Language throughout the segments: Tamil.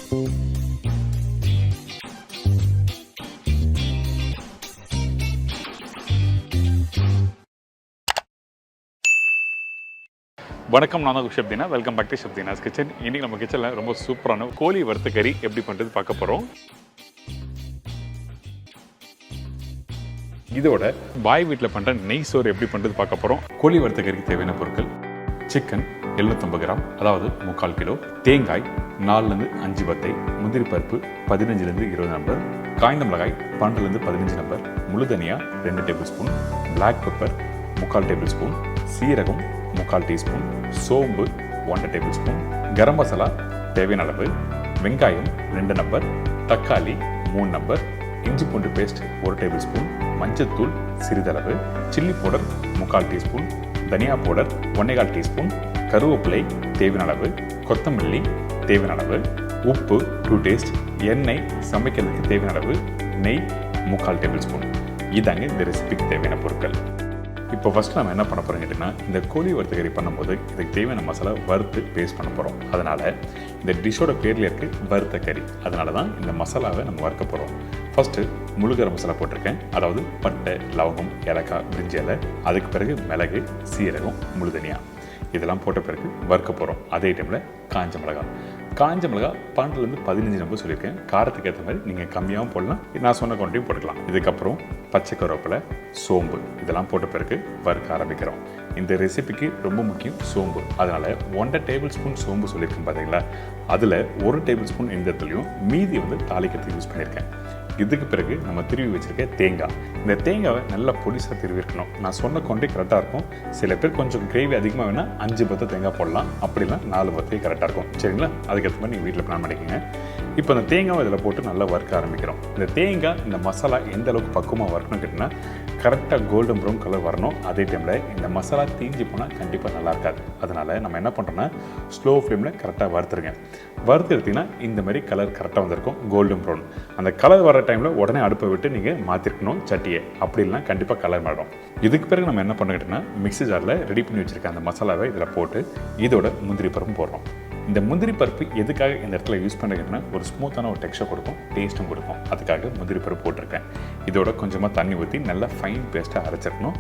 வணக்கம், நான் தான் Deena. Welcome back to Deena's kitchen. இன்னைக்கு நம்ம கிச்சனில் ரொம்ப சூப்பரான கோழி வறுத்த கறி எப்படி பண்ணுறது பார்க்க போகிறோம். இதோட பாய் வீட்டில் பண்ணுற நெய் சோறு எப்படி பண்ணுறது பார்க்க போகிறோம். கோழி வறுத்த கறிக்கு தேவையான பொருட்கள்: சிக்கன் 750 கிராம், அதாவது 3/4 கிலோ, தேங்காய் 4-5 பத்தை, முந்திரி பருப்பு 15-20 நம்பர், காய்ந்த மிளகாய் 12-15 நம்பர், முழு தனியா 2 tablespoon, black pepper 3/4 tablespoon, சீரகம் 3/4 டீஸ்பூன், சோம்பு 1 டேபிள் ஸ்பூன், கரம் மசாலா தேவையான அளவு, வெங்காயம் 2 நம்பர், தக்காளி 3 நம்பர், இஞ்சி பூண்டு பேஸ்ட் 1 டேபிள் ஸ்பூன், மஞ்சத்தூள் சிறிதளவு, சில்லி பவுடர் 3/4 டீஸ்பூன், தனியா பவுடர் 1/4 டீஸ்பூன், கருவேப்பிலை தேவையான அளவு, கொத்தமல்லி தேவையான அளவு, உப்பு டு டேஸ்ட், எண்ணெய் சமைக்கிறதுக்கு தேவையான அளவு, நெய் 3/4 டேபிள் ஸ்பூன். இதாங்க இந்த ரெசிபிக்கு தேவையான பொருட்கள். இப்போ ஃபஸ்ட்டு நம்ம என்ன பண்ண போகிறோம் கேட்டிங்கன்னா, இந்த கோழி வறுத்த கறி பண்ணும்போது இதுக்கு தேவையான மசாலா வறுத்து பேஸ்ட் பண்ண போகிறோம். அதனால் இந்த டிஷ்ஷோட பேரில் இருக்குது வறுத்த கறி. அதனால தான் இந்த மசாலாவை நம்ம வறுக்க போகிறோம். ஃபஸ்ட்டு முழு கரம் மசாலா போட்டிருக்கேன், அதாவது பட்டை, லவங்கம், ஏலக்காய், பிரிஞ்சி இலை, அதுக்கு பிறகு மிளகு, சீரகம், முழு தனியா இதெல்லாம் போட்ட பிறகு வறுக்க போகிறோம். அதே டைமில் காஞ்ச மிளகாய் 12-15 நம்பர் சொல்லியிருக்கேன். காரத்துக்கு ஏற்ற மாதிரி நீங்கள் கம்மியாகவும் போடலாம், நான் சொன்ன குவான்டிட்டியும் போட்டுக்கலாம். இதுக்கப்புறம் பச்சை கருவேப்பிலை, சோம்பு இதெல்லாம் போட்ட பிறகு வறுக்க ஆரம்பிக்கிறோம். இந்த ரெசிபிக்கு ரொம்ப முக்கியம் சோம்பு. அதனால் 1 டேபிள் ஸ்பூன் சோம்பு சொல்லியிருக்கேன் பார்த்தீங்களா, அதில் 1 டேபிள் ஸ்பூன் இந்த இடத்துலையும் மீதி தாளிக்கிறதுக்கு யூஸ் பண்ணியிருக்கேன். இதுக்கு பிறகு நம்ம திருவி வச்சுருக்க தேங்காய். இந்த தேங்காவை நல்லா பொடிசாக திருவி இருக்கணும். நான் சொன்ன குவான்டிட்டி கரெக்டாக இருக்கும். சில பேர் கொஞ்சம் கிரேவி அதிகமாக வேணால் 5 பத்தை தேங்காய் போடலாம், அப்படிலாம் 4 பத்தையும் கரெக்டாக இருக்கும். சரிங்களா? அதுக்கேற்ற மாதிரி நீங்கள் வீட்டில் பிளான் பண்ணிக்கோங்க. இப்போ இந்த தேங்காவை இதில் போட்டு நல்லா வறுக்க ஆரம்பிக்கிறோம். இந்த தேங்காய் இந்த மசாலா எந்த அளவுக்கு பக்குவமாக வறுக்கணும் கேட்டிங்கன்னா, கரெக்டாக கோல்டன் ப்ரௌன் கலர் வரணும். அதே டைமில் இந்த மசாலா தீஞ்சி போனால் கண்டிப்பாக நல்லா இருக்காது. அதனால் நம்ம என்ன பண்ணுறோன்னா, ஸ்லோ ஃப்ளேமில் கரெக்டாக வறுத்துருங்க. வறுத்து எடுத்திங்கன்னா இந்த மாதிரி கலர் கரெக்டாக வந்திருக்கும், கோல்டன் ப்ரௌன். அந்த கலர் வர டைமில் உடனே அடுப்பை விட்டு நீங்கள் மாற்றிருக்கணும் சட்டியை, அப்படி இல்லைனா கண்டிப்பாக கலர் மாறும். இதுக்கு பிறகு நம்ம என்ன பண்ணிக்கிட்டோன்னா, மிக்ஸி ஜாரில் ரெடி பண்ணி வச்சுருக்க அந்த மசாலாவை இதில் போட்டு இதோட முந்திரி பருப்பு போடுறோம். இந்த முந்திரி பருப்பு எதுக்காக இந்த இடத்துல யூஸ் பண்ணிக்கிட்டோன்னா, ஒரு ஸ்மூத்தான ஒரு டெக்ஸ்சர் கொடுக்கும், டேஸ்ட்டும் கொடுக்கும். அதுக்காக முந்திரி பருப்பு போட்டிருக்கேன். இதோட கொஞ்சமாக தண்ணி ஊற்றி நல்லா ஃபைன் பேஸ்ட்டாக அரைச்சிருக்கணும்.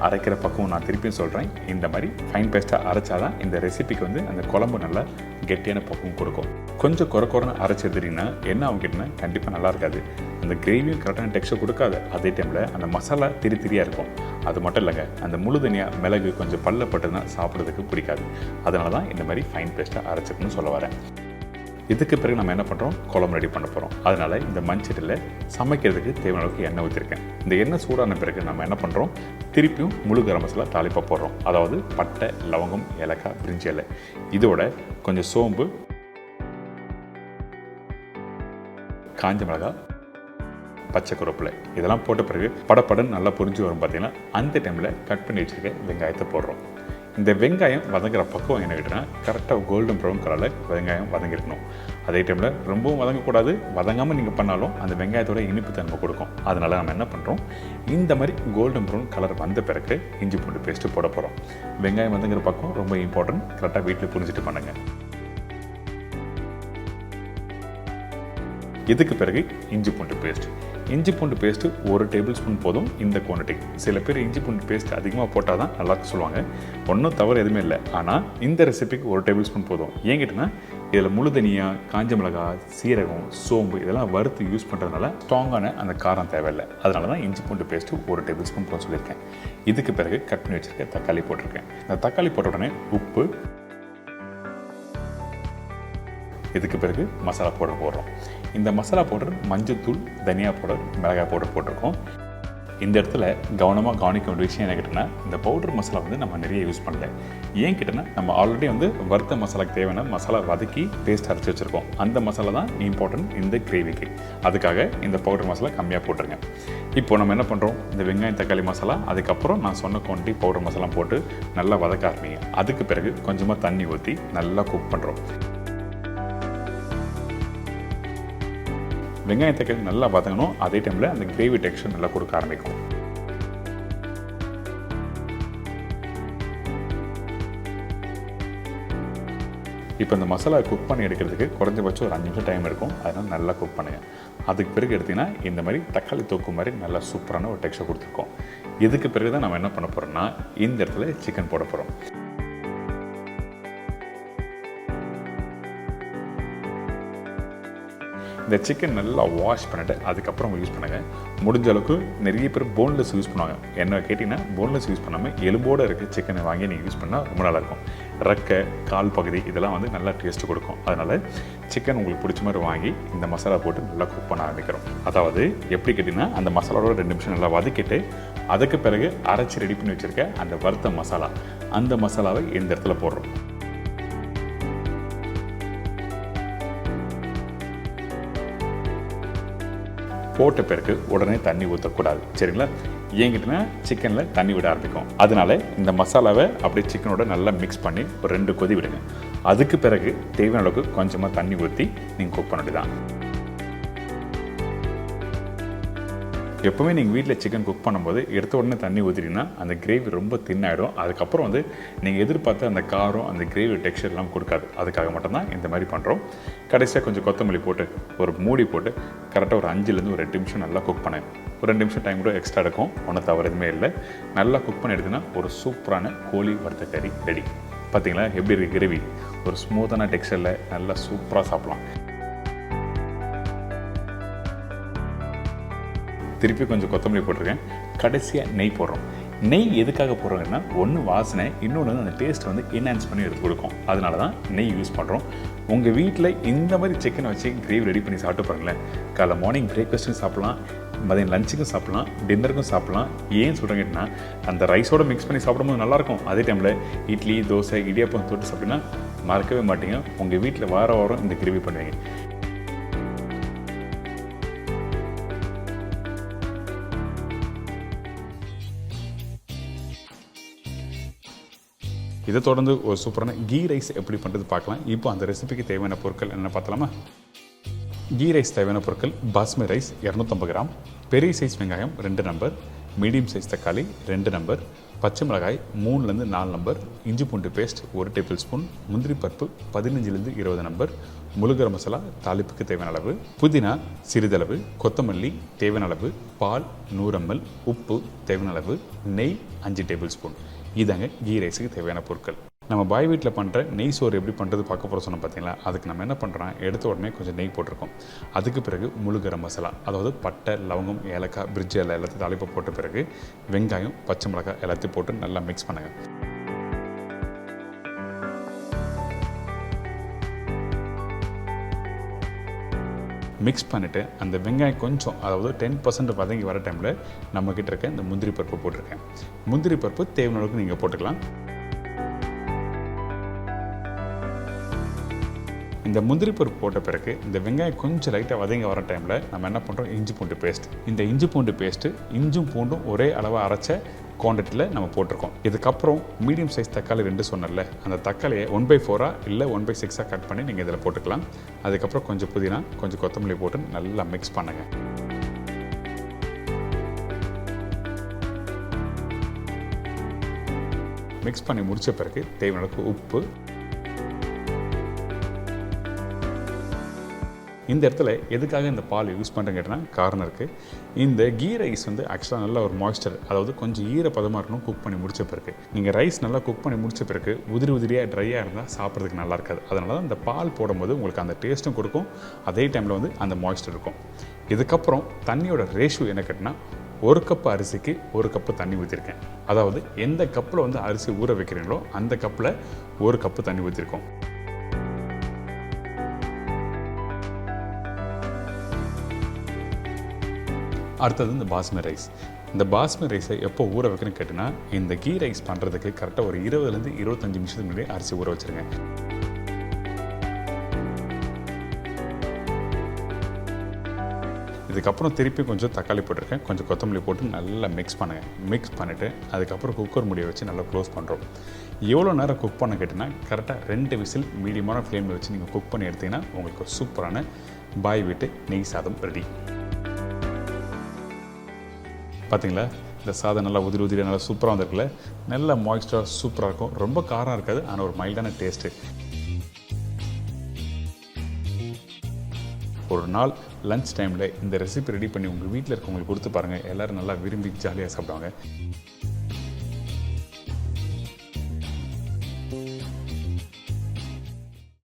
அரைக்கிற பக்கம் நான் திருப்பியும் சொல்கிறேன், இந்த மாதிரி ஃபைன் பேஸ்ட்டாக அரைச்சாதான் இந்த ரெசிபிக்கு அந்த குழம்பு நல்லா கெட்டியான பக்கம் கொடுக்கும். கொஞ்சம் குறைன்னு அரைச்சி எடுத்துட்டிங்கன்னா என்ன ஆகும் கேட்டிங்கன்னா, கண்டிப்பாக நல்லா இருக்காது. அந்த கிரேவியும் கரெக்டான டெக்ஸ்சர் கொடுக்காது. அதே டைமில் அந்த மசாலா திரியாக இருக்கும். அது மட்டும் இல்லைங்க, அந்த முழு தனியாக மிளகு கொஞ்சம் பல்லப்பட்டுனா சாப்பிட்றதுக்கு பிடிக்காது. அதனால தான் இந்த மாதிரி ஃபைன் பேஸ்ட்டாக அரைச்சிக்கணும்னு சொல்ல வரேன். இதுக்கு பிறகு நம்ம என்ன பண்ணுறோம், குழம்பு ரெடி பண்ண போகிறோம். அதனால் இந்த மண்சட்டியில் சமைக்கிறதுக்கு தேவையான அளவுக்கு எண்ணெய் ஊற்றிருக்கேன். இந்த எண்ணெய் சூடான பிறகு நம்ம என்ன பண்ணுறோம், திருப்பியும் முழு கரம் மசாலா தாளிப்பாக போடுறோம். அதாவது பட்டை, லவங்கம், ஏலக்காய், பிரிஞ்சி இலை, இதோட கொஞ்சம் சோம்பு, காஞ்ச மிளகாய், பச்சை கருவேப்பிலை இதெல்லாம் போட்ட பிறகு படப்படன்னு நல்லா பொரிஞ்சு வரும். பார்த்தீங்கன்னா அந்த டைமில் கட் பண்ணி வச்சுருக்க வெங்காயத்தை போடுறோம். இந்த வெங்காயம் வதங்குற பக்கம் என்ன கேட்டோன்னா, கரெக்டாக கோல்டன் ப்ரௌன் கலரில் வெங்காயம் வதங்கிருக்கணும். அதே டைமில் ரொம்பவும் வதங்கக்கூடாது. வதங்காமல் நீங்கள் பண்ணாலும் அந்த வெங்காயத்தோட இனிப்பு தன்மை கொடுக்கும். அதனால் நம்ம என்ன பண்ணுறோம், இந்த மாதிரி கோல்டன் ப்ரௌன் கலர் வந்த பிறகு இஞ்சி பூண்டு பேஸ்ட்டு போட போகிறோம். வெங்காயம் வதங்குற பக்கம் ரொம்ப இம்பார்ட்டன்ட், கரெக்டாக வீட்டில் புரிஞ்சுட்டு பண்ணுங்கள். இதுக்கு பிறகு இஞ்சி பூண்டு பேஸ்ட்டு 1 டேபிள் ஸ்பூன் போதும் இந்த குவான்டிட்டி. சில பேர் இஞ்சி பூண்டு பேஸ்ட் அதிகமாக போட்டால் தான் நல்லா சொல்லுவாங்க. ஒன்றும் தவறு எதுவுமே இல்லை. ஆனால் இந்த ரெசிபிக்கு 1 டேபிள் ஸ்பூன் போதும். ஏன் கேட்டிங்கன்னா, இதில் முழு தனியா, காஞ்ச மிளகாய், சீரகம், சோம்பு இதெல்லாம் வறுத்து யூஸ் பண்ணுறதுனால ஸ்ட்ராங்கான அந்த காரம் தேவையில்லை. அதனால தான் இஞ்சி பூண்டு பேஸ்ட்டு 1 டேபிள் ஸ்பூன் போட சொல்லியிருக்கேன். இதுக்கு பிறகு கட் பண்ணி வச்சுருக்க தக்காளி போட்டிருக்கேன். இந்த தக்காளி போட்ட உடனே உப்பு, இதுக்கு பிறகு மசாலா பவுடர் போடுறோம். இந்த மசாலா பவுடர் மஞ்சத்தூள், தனியா பவுடர், மிளகாய் பவுடர் போட்டிருக்கோம். இந்த இடத்துல கவனமாக கவனிக்க வேண்டிய விஷயம் என்ன கேட்டோன்னா, இந்த பவுடர் மசாலா நம்ம நிறைய யூஸ் பண்ணல. ஏன் கேட்டோன்னா, நம்ம ஆல்ரெடி வறுத்த மசாலாக்கு தேவையான மசாலா வதக்கி பேஸ்ட் அரைச்சி வச்சுருக்கோம். அந்த மசாலா தான் இம்பார்ட்டன்ட் இந்த கிரேவிக்கு. அதுக்காக இந்த பவுடர் மசாலா கம்மியாக போட்டுருங்க. இப்போ நம்ம என்ன பண்ணுறோம், இந்த வெங்காயம் தக்காளி மசாலா, அதுக்கப்புறம் நான் சொன்ன குவான்டிட்டி பவுடர் மசாலா போட்டு நல்லா வதக்க ஆரம்பிங்க. அதுக்கு பிறகு கொஞ்சமாக தண்ணி ஊற்றி நல்லா குக் பண்ணுறோம். வெங்காயம் தக்காளி நல்லா வதங்கணும். அதே டைமில் அந்த கிரேவி டெக்ஸ்சர் நல்லா கொடுக்க ஆரம்பிக்கும். இப்போ இந்த மசாலா குக் பண்ணி எடுக்கிறதுக்கு குறைஞ்சபட்சம் ஒரு 5 நிமிஷம் டைம் இருக்கும். அதனால் நல்லா குக் பண்ணுங்கள். அதுக்கு பிறகு எடுத்திங்கன்னா இந்த மாதிரி தக்காளி தொக்கு மாதிரி நல்லா சூப்பரான ஒரு டெக்ஸ்சர் கொடுத்துருக்கோம். இதுக்கு பிறகு தான் நம்ம என்ன பண்ண போகிறோம்னா இந்த இடத்துல சிக்கன் போட போகிறோம். இந்த சிக்கன் நல்லா வாஷ் பண்ணிவிட்டு அதுக்கப்புறம் யூஸ் பண்ணுங்கள். முடிஞ்ச அளவுக்கு நிறைய பேர் போன்லெஸ் யூஸ் பண்ணுவாங்க. என்ன கேட்டிங்கன்னா போன்லெஸ் யூஸ் பண்ணாமல் எலும்போடு இருக்க சிக்கனை வாங்கி நீங்கள் யூஸ் பண்ணால் ரொம்ப நல்லாயிருக்கும். ரெக்கை, கால் பகுதி இதெல்லாம் வந்து நல்லா டேஸ்ட்டு கொடுக்கும். அதனால் சிக்கன் உங்களுக்கு பிடிச்ச மாதிரி வாங்கி இந்த மசாலா போட்டு நல்லா குக் பண்ண ஆரம்பிக்கிறோம். அதாவது எப்படி கேட்டிங்கன்னா அந்த மசாலாவோட 2 நிமிஷம் நல்லா வதக்கிட்டு அதுக்கு பிறகு அரைச்சி ரெடி பண்ணி வச்சுருக்க அந்த வறுத்த மசாலா, அந்த மசாலாவை இந்த இடத்துல போடுறோம். போட்ட பிறகு உடனே தண்ணி ஊற்றக்கூடாது, சரிங்களா? ஏங்கிட்டனா சிக்கனில் தண்ணி விட ஆரம்பிக்கும். அதனால இந்த மசாலாவை அப்படியே சிக்கனோட நல்லா மிக்ஸ் பண்ணி ஒரு 2 கொதி விடுங்க. அதுக்கு பிறகு தேவையான அளவுக்கு கொஞ்சமாக தண்ணி ஊற்றி நீங்கள் குக் பண்ண வேண்டியதான். எப்போவுமே நீங்கள் வீட்டில் சிக்கன் குக் பண்ணும்போது எடுத்த உடனே தண்ணி ஊற்றிட்டீங்கன்னா அந்த கிரேவி ரொம்ப தின்னாயிடும். அதுக்கப்புறம் வந்து நீங்கள் எதிர்பார்த்த அந்த காரம் அந்த கிரேவி டெக்ஸ்சர் எல்லாம் கொடுக்காது. அதுக்காக மட்டும்தான் இந்த மாதிரி பண்ணுறோம். கடைசியாக கொஞ்சம் கொத்தமல்லி போட்டு ஒரு மூடி போட்டு கரெக்டாக ஒரு 5லேருந்து ஒரு 8 நிமிஷம் நல்லா குக் பண்ணேன். ஒரு 2 நிமிஷம் டைம் கூட எக்ஸ்ட்ரா எடுக்கும், ஒன்றும் தவறு எதுவுமே இல்லை. நல்லா குக் பண்ணி எடுத்துன்னா ஒரு சூப்பரான கோழி வறுத்த கறி ரெடி. பார்த்தீங்களா எப்படி இருக்குது கிரேவி? ஒரு ஸ்மூத்தான டெக்ஸ்சரில் நல்லா சூப்பராக சாப்பிட்லாம். திருப்பி கொஞ்சம் கொத்தமல்லி போட்டிருக்கேன். கடைசியாக நெய் போடுறோம். நெய் எதுக்காக போடுறோங்கன்னா ஒன்று வாசனை, இன்னொன்று வந்து அந்த டேஸ்ட் வந்து என்ஹான்ஸ் பண்ணி எடுத்து கொடுக்கும். அதனால தான் நெய் யூஸ் பண்ணுறோம். உங்கள் வீட்டில் இந்த மாதிரி சிக்கனை வச்சு கிரேவி ரெடி பண்ணி சாப்பிட்டு பாருங்களேன். காலைல மார்னிங் பிரேக்ஃபாஸ்ட்டுக்கும் சாப்பிட்லாம், மதியம் லஞ்சுக்கும் சாப்பிட்லாம், டின்னருக்கும் சாப்பிட்லாம். ஏன் சொல்கிறேங்கன்னா அந்த ரைஸோடு மிக்ஸ் பண்ணி சாப்பிடும்போது நல்லாயிருக்கும். அதே டைமில் இட்லி, தோசை, இடியாப்பம் தொட்டு சாப்பிட்டீங்கன்னா மறக்கவே மாட்டீங்க. உங்கள் வீட்டில் வாரம் இந்த கிரேவி பண்ணுவீங்க. இதை தொடர்ந்து ஒரு சூப்பரான கீ ரைஸ் எப்படி பண்ணுறது பார்க்கலாம். இப்போ அந்த ரெசிபிக்கு தேவையான பொருட்கள் என்ன பார்த்தலாமா? கீ ரைஸ் தேவையான பொருட்கள்: பாஸ்மதி ரைஸ் 250 கிராம், பெரிய சைஸ் வெங்காயம் 2 நம்பர், மீடியம் சைஸ் தக்காளி 2 நம்பர், பச்சை மிளகாய் 3லேருந்து 4 நம்பர், இஞ்சி பூண்டு பேஸ்ட் 1 டேபிள் ஸ்பூன், முந்திரி பருப்பு 15லேருந்து 20 நம்பர், முழுகர மசாலா தாளிப்புக்கு தேவையான அளவு, புதினா சிறிதளவு, கொத்தமல்லி தேவையான அளவு, பால் 100 ml, உப்பு தேவையான அளவு, நெய் 5 டேபிள் ஸ்பூன். இதாங்க கீ ரைஸுக்கு தேவையான பொருட்கள். நம்ம பாய் வீட்டில் பண்ணுற நெய் சோறு எப்படி பண்ணுறது பார்க்க போகிற சொன்னோம் பார்த்தீங்களா? அதுக்கு நம்ம என்ன பண்ணுறோம், எடுத்த உடனே கொஞ்சம் நெய் போட்டிருக்கோம். அதுக்கு பிறகு முழுகர மசாலா, அதாவது பட்டை, லவங்கம், ஏலக்காய், பிரிட்ஜ் எல்லாம் எல்லாத்தையும் தாளிப்பு போட்ட பிறகு வெங்காயம், பச்சை மிளகாய் எல்லாத்தையும் போட்டு நல்லா மிக்ஸ் பண்ணுங்கள். மிக்ஸ் பண்ணிவிட்டு அந்த வெங்காயம் கொஞ்சம், அதாவது 10% வதங்கி வர டைமில் நம்மக்கிட்ட இருக்க இந்த முந்திரி பருப்பு போட்டிருக்கேன். முந்திரி பருப்பு தேவையான அளவுக்கு நீங்கள் போட்டுக்கலாம். இந்த முந்திரி பருப்பு போட்ட பிறகு இந்த வெங்காயம் கொஞ்சம் லைட்டாக வதங்கி வர டைமில் நம்ம என்ன பண்ணுறோம், இஞ்சி பூண்டு பேஸ்ட். இந்த இஞ்சி பூண்டு பேஸ்ட்டு இஞ்சும் பூண்டும் ஒரே அளவாக அரைச்ச குவான்டிட்டியில் நம்ம போட்டிருக்கோம். இதுக்கப்புறம் மீடியம் சைஸ் தக்காளி 2 சொன்னல, அந்த தக்காளியை 1/4 இல்லை 1/6 கட் பண்ணி நீங்கள் இதில் போட்டுக்கலாம். அதுக்கப்புறம் கொஞ்சம் புதினா, கொஞ்சம் கொத்தமல்லி போட்டு நல்லா மிக்ஸ் பண்ணுங்கள். மிக்ஸ் பண்ணி முடித்த பிறகு தேவையான அளவுக்கு உப்பு. இந்த இடத்துல எதுக்காக இந்த பால் யூஸ் பண்ணுறேன்னு கேட்டால் காரணம் இருக்குது. இந்த கீ ரைஸ் வந்து ஆக்சுவலாக நல்ல ஒரு மாய்ஸ்சர், அதாவது கொஞ்சம் ஈரப்பதமாக இருக்கணும் குக் பண்ணி முடித்த பிறகு. நீங்கள் ரைஸ் நல்லா குக் பண்ணி முடித்த பிறகு உதிரியாக ட்ரையாக இருந்தால் சாப்பிட்றதுக்கு நல்லா இருக்காது. அதனால தான் இந்த பால் போடும்போது உங்களுக்கு அந்த டேஸ்ட்டும் கொடுக்கும், அதே டைமில் வந்து அந்த மாய்ஸ்சர் இருக்கும். இதுக்கப்புறம் தண்ணியோட ரேஷியோ என்ன கேட்டினா 1 கப் அரிசிக்கு 1 கப்பு தண்ணி ஊற்றிருக்கேன். அதாவது எந்த கப்பில் வந்து அரிசி ஊற வைக்கிறீங்களோ அந்த கப்பில் 1 கப்பு தண்ணி ஊற்றிருக்கோம். அடுத்தது இந்த பாஸ்மதி ரைஸ். இந்த பாஸ்மதி ரைஸை எப்போ ஊற வைக்கணும்னு கேட்டிங்கன்னா இந்த கீ ரைஸ் பண்ணுறதுக்கு கரெக்டாக ஒரு 20லேருந்து 25 நிமிஷத்துக்கு முன்னாடி அரிசி ஊற வச்சுருங்க. இதுக்கப்புறம் திருப்பி கொஞ்சம் தக்காளி போட்டிருக்கேன், கொஞ்சம் கொத்தமல்லி போட்டு நல்லா மிக்ஸ் பண்ணுங்கள். மிக்ஸ் பண்ணிவிட்டு அதுக்கப்புறம் குக்கர் மூடியை வச்சு நல்லா க்ளோஸ் பண்ணுறோம். எவ்வளோ நேரம் குக் பண்ண கேட்டிங்கன்னா கரெக்டாக 2 விசில் மீடியமான ஃப்ளேமில் வச்சு நீங்கள் குக் பண்ணி எடுத்திங்கன்னா உங்களுக்கு சூப்பரான பாய் வீட்டு நெய் சாதம் ரெடி. பார்த்தீங்களா, இந்த சாதம் நல்லா உதிரியாக நல்லா சூப்பராக வந்திருக்குல்ல. நல்லா மாய்ஸ்டராக சூப்பராக இருக்கும். ரொம்ப காரம் இருக்காது, ஆனால் ஒரு மைல்டான டேஸ்ட்டு. ஒரு நாள் லஞ்ச் டைமில் இந்த ரெசிபி ரெடி பண்ணி உங்கள் வீட்டில் இருக்கவங்களுக்கு கொடுத்து பாருங்கள். எல்லோரும் நல்லா விரும்பி ஜாலியாக சாப்பிடுவாங்க.